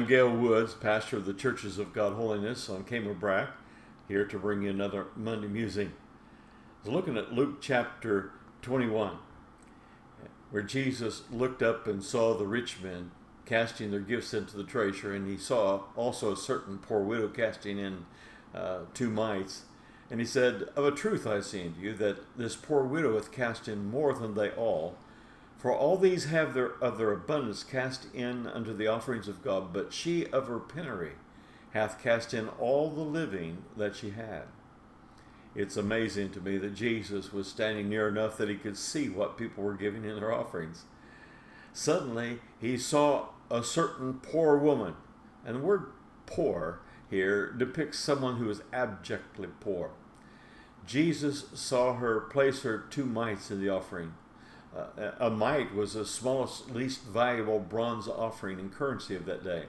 I'm Gail Woods, pastor of the Churches of God Holiness on Brack, here to bring you another Monday Musing. I was looking at Luke chapter 21, where Jesus looked up and saw the rich men casting their gifts into the treasury, and he saw also a certain poor widow casting in 2 mites. And he said, "Of a truth I say unto you, that this poor widow hath cast in more than they all. For all these have of their abundance cast in unto the offerings of God, but she of her penury hath cast in all the living that she had." It's amazing to me that Jesus was standing near enough that he could see what people were giving in their offerings. Suddenly, he saw a certain poor woman. And the word poor here depicts someone who is abjectly poor. Jesus saw her place her 2 mites in the offering. A mite was the smallest, least valuable bronze offering in currency of that day.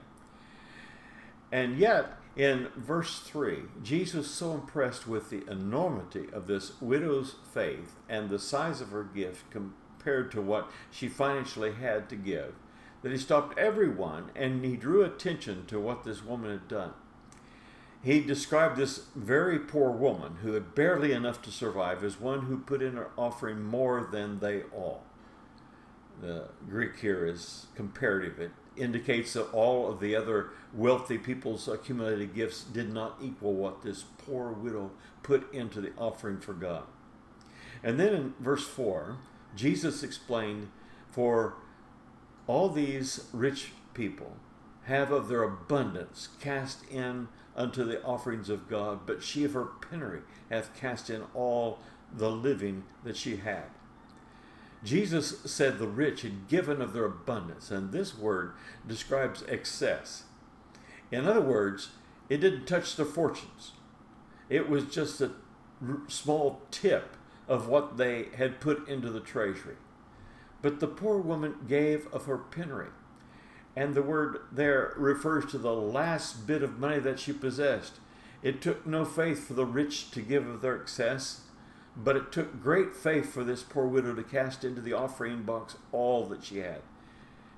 And yet, in verse 3, Jesus was so impressed with the enormity of this widow's faith and the size of her gift compared to what she financially had to give, that he stopped everyone and he drew attention to what this woman had done. He described this very poor woman who had barely enough to survive as one who put in her offering more than they all. The Greek here is comparative. It indicates that all of the other wealthy people's accumulated gifts did not equal what this poor widow put into the offering for God. And then in verse 4, Jesus explained, "For all these rich people have of their abundance cast in unto the offerings of God, but she of her penury hath cast in all the living that she had." Jesus said the rich had given of their abundance, and this word describes excess. In other words, it didn't touch their fortunes. It was just a small tip of what they had put into the treasury. But the poor woman gave of her penury. And the word there refers to the last bit of money that she possessed. It took no faith for the rich to give of their excess, but it took great faith for this poor widow to cast into the offering box all that she had.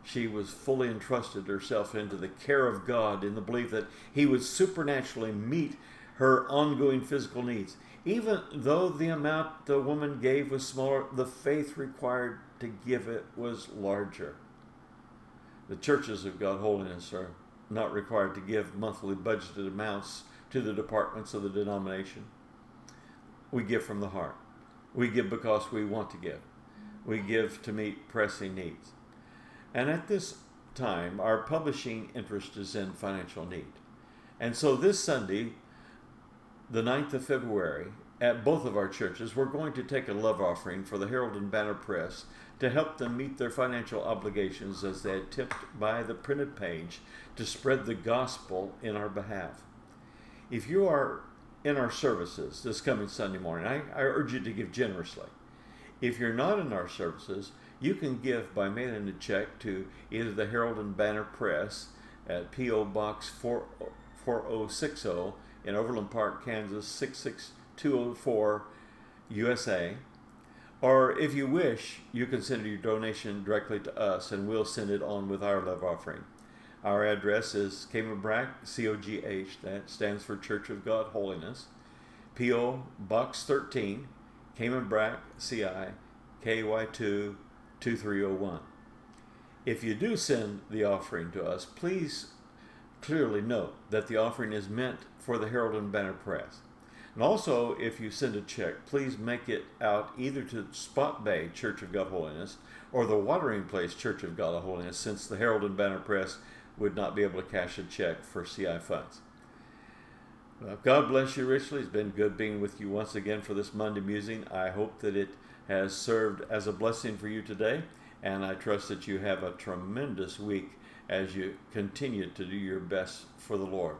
She was fully entrusted herself into the care of God in the belief that he would supernaturally meet her ongoing physical needs. Even though the amount the woman gave was smaller, the faith required to give it was larger. The Churches of God Holiness are not required to give monthly budgeted amounts to the departments of the denomination. We give from the heart. We give because we want to give. We give to meet pressing needs. And at this time, our publishing interest is in financial need. And so this Sunday, the 9th of February, at both of our churches, we're going to take a love offering for the Herald and Banner Press to help them meet their financial obligations as they attempt by the printed page to spread the gospel in our behalf. If you are in our services this coming Sunday morning, I urge you to give generously. If you're not in our services, you can give by mailing a check to either the Herald and Banner Press at P.O. Box 4060 in Overland Park, Kansas 66204, USA. Or if you wish, you can send your donation directly to us and we'll send it on with our love offering. Our address is Brack, COGH, that stands for Church of God Holiness, P.O. Box 13, Brack, CI, KY2 2301. If you do send the offering to us, please clearly note that the offering is meant for the Herald and Banner Press. And also, if you send a check, please make it out either to Spot Bay Church of God Holiness or the Watering Place Church of God Holiness, since the Herald and Banner Press would not be able to cash a check for CI funds. Well, God bless you richly. It's been good being with you once again for this Monday Musing. I hope that it has served as a blessing for you today, and I trust that you have a tremendous week as you continue to do your best for the Lord.